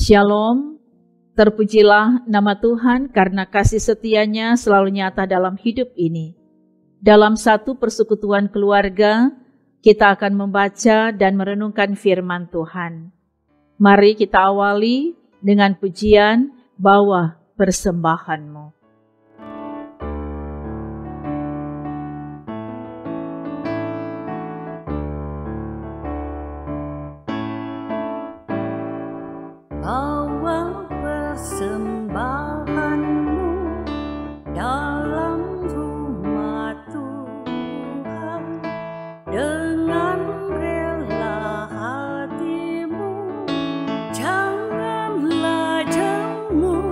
Shalom, terpujilah nama Tuhan karena kasih setia-Nya selalu nyata dalam hidup ini. Dalam satu persekutuan keluarga, kita akan membaca dan merenungkan firman Tuhan. Mari kita awali dengan pujian Bawah Persembahan-Mu. Bawa persembahan-Mu dalam rumah Tuhan, dengan rela hati-Mu, janganlah jemu.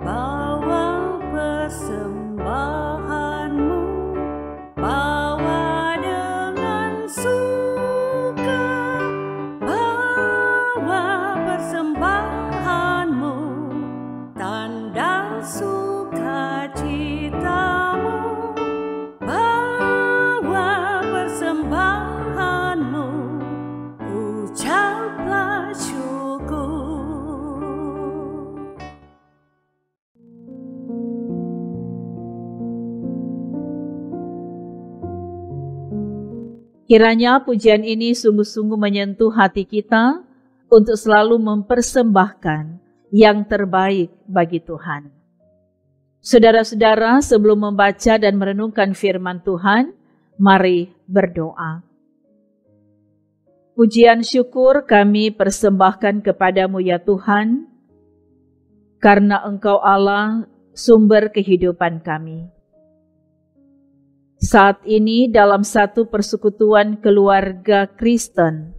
Bawa persembahan-Mu, bawa dengan suka. Persembahan-Mu, tanda sukacita-Mu. Bawa persembahan-Mu, ucaplah syukur. Kiranya pujian ini sungguh-sungguh menyentuh hati kita untuk selalu mempersembahkan yang terbaik bagi Tuhan. Saudara-saudara, sebelum membaca dan merenungkan firman Tuhan, mari berdoa. Pujian syukur kami persembahkan kepadamu ya Tuhan, karena Engkau Allah sumber kehidupan kami. Saat ini dalam satu persekutuan keluarga Kristen,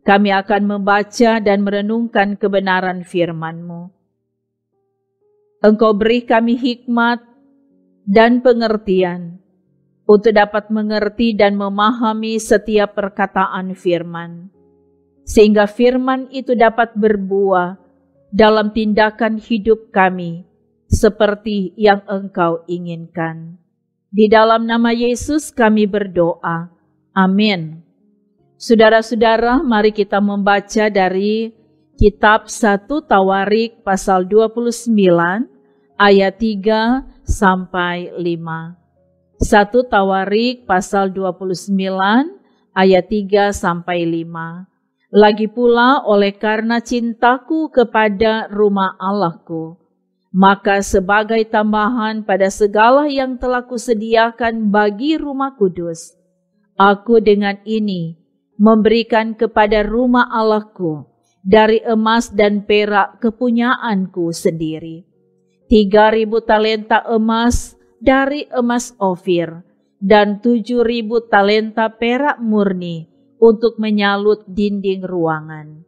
kami akan membaca dan merenungkan kebenaran firman-Mu. Engkau beri kami hikmat dan pengertian untuk dapat mengerti dan memahami setiap perkataan firman, sehingga firman itu dapat berbuah dalam tindakan hidup kami seperti yang Engkau inginkan. Di dalam nama Yesus kami berdoa. Amin. Saudara-saudara, mari kita membaca dari kitab 1 Tawarik pasal 29 ayat 3 sampai 5. 1 Tawarik pasal 29 ayat 3 sampai 5. Lagi pula oleh karena cintaku kepada rumah Allahku, maka sebagai tambahan pada segala yang telah kusediakan bagi rumah kudus, aku dengan ini memberikan kepada rumah Allahku dari emas dan perak kepunyaanku sendiri, 3.000 talenta emas dari emas Ofir dan 7.000 talenta perak murni untuk menyalut dinding ruangan,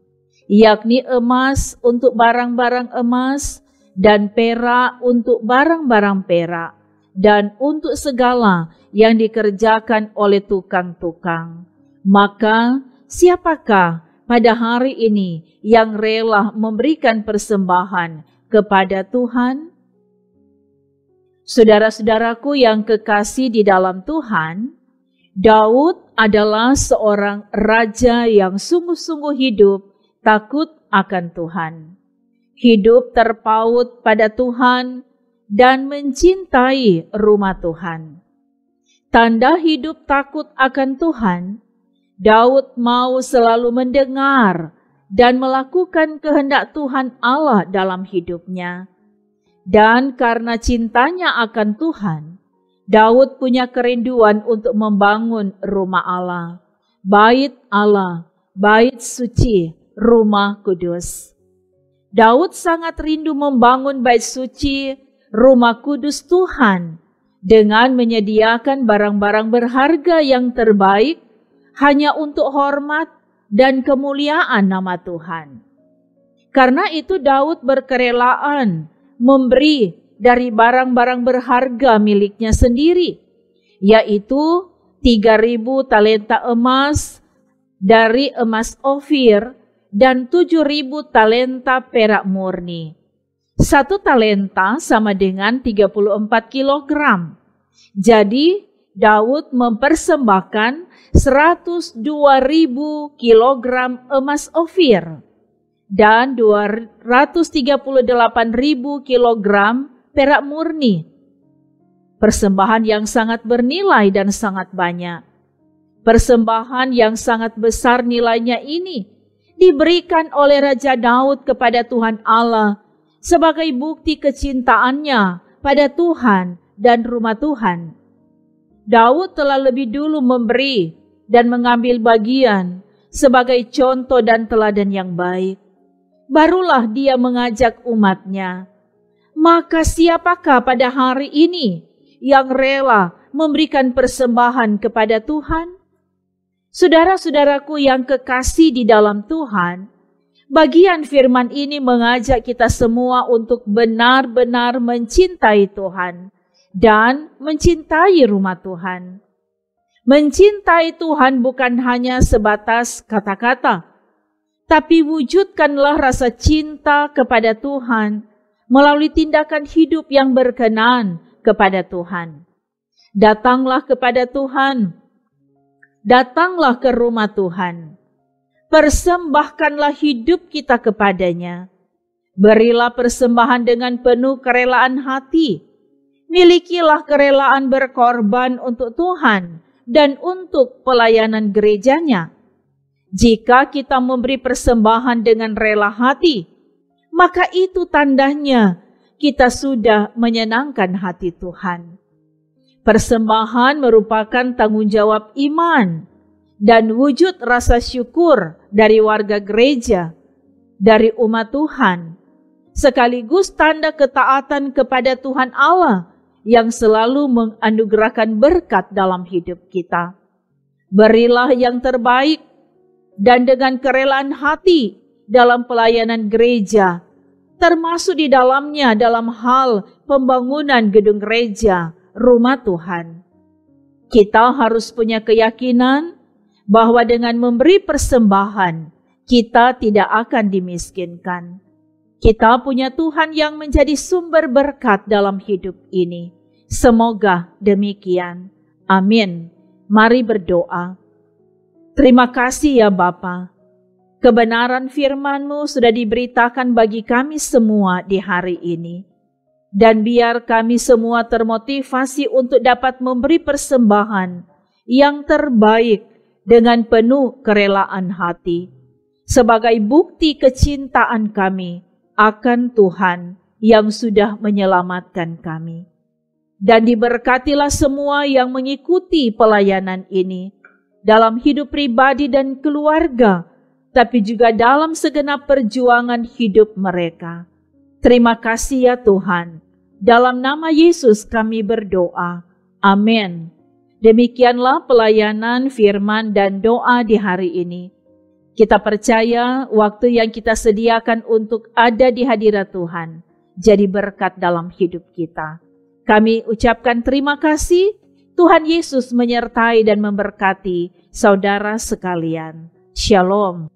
yakni emas untuk barang-barang emas dan perak untuk barang-barang perak, dan untuk segala yang dikerjakan oleh tukang-tukang. Maka siapakah pada hari ini yang rela memberikan persembahan kepada Tuhan? Saudara-saudaraku yang kekasih di dalam Tuhan, Daud adalah seorang raja yang sungguh-sungguh hidup takut akan Tuhan. Hidup terpaut pada Tuhan dan mencintai rumah Tuhan. Tanda hidup takut akan Tuhan, Daud mau selalu mendengar dan melakukan kehendak Tuhan Allah dalam hidupnya. Dan karena cintanya akan Tuhan, Daud punya kerinduan untuk membangun rumah Allah, bait suci, rumah kudus. Daud sangat rindu membangun bait suci, rumah kudus Tuhan, dengan menyediakan barang-barang berharga yang terbaik hanya untuk hormat dan kemuliaan nama Tuhan. Karena itu Daud berkerelaan memberi dari barang-barang berharga miliknya sendiri, yaitu 3.000 talenta emas dari emas Ofir dan 7.000 talenta perak murni. 1 talenta sama dengan 34 kilogram. Jadi Daud mempersembahkan 102.000 kilogram emas Ofir. dan 238.000 kilogram perak murni. Persembahan yang sangat bernilai dan sangat banyak. Persembahan yang sangat besar nilainya ini diberikan oleh Raja Daud kepada Tuhan Allah sebagai bukti kecintaannya pada Tuhan dan rumah Tuhan. Daud telah lebih dulu memberi dan mengambil bagian sebagai contoh dan teladan yang baik. Barulah dia mengajak umatnya. Maka siapakah pada hari ini yang rela memberikan persembahan kepada Tuhan? Saudara-saudaraku yang kekasih di dalam Tuhan, bagian firman ini mengajak kita semua untuk benar-benar mencintai Tuhan dan mencintai rumah Tuhan. Mencintai Tuhan bukan hanya sebatas kata-kata, tapi wujudkanlah rasa cinta kepada Tuhan melalui tindakan hidup yang berkenan kepada Tuhan. Datanglah kepada Tuhan, datanglah ke rumah Tuhan, persembahkanlah hidup kita kepadanya. Berilah persembahan dengan penuh kerelaan hati. Milikilah kerelaan berkorban untuk Tuhan dan untuk pelayanan gerejanya. Jika kita memberi persembahan dengan rela hati, maka itu tandanya kita sudah menyenangkan hati Tuhan. Persembahan merupakan tanggung jawab iman dan wujud rasa syukur dari warga gereja, dari umat Tuhan, sekaligus tanda ketaatan kepada Tuhan Allah yang selalu menganugerahkan berkat dalam hidup kita. Berilah yang terbaik dan dengan kerelaan hati dalam pelayanan gereja, termasuk di dalamnya dalam hal pembangunan gedung gereja, rumah Tuhan. Kita harus punya keyakinan bahwa dengan memberi persembahan, kita tidak akan dimiskinkan. Kita punya Tuhan yang menjadi sumber berkat dalam hidup ini. Semoga demikian. Amin. Mari berdoa. Terima kasih ya Bapa. Kebenaran firman-Mu sudah diberitakan bagi kami semua di hari ini. Dan biar kami semua termotivasi untuk dapat memberi persembahan yang terbaik dengan penuh kerelaan hati, sebagai bukti kecintaan kami akan Tuhan yang sudah menyelamatkan kami. Dan diberkatilah semua yang mengikuti pelayanan ini, dalam hidup pribadi dan keluarga, tapi juga dalam segenap perjuangan hidup mereka. Terima kasih ya Tuhan. Dalam nama Yesus kami berdoa. Amin. Demikianlah pelayanan firman dan doa di hari ini. Kita percaya waktu yang kita sediakan untuk ada di hadirat Tuhan jadi berkat dalam hidup kita. Kami ucapkan terima kasih. Tuhan Yesus menyertai dan memberkati saudara sekalian. Shalom.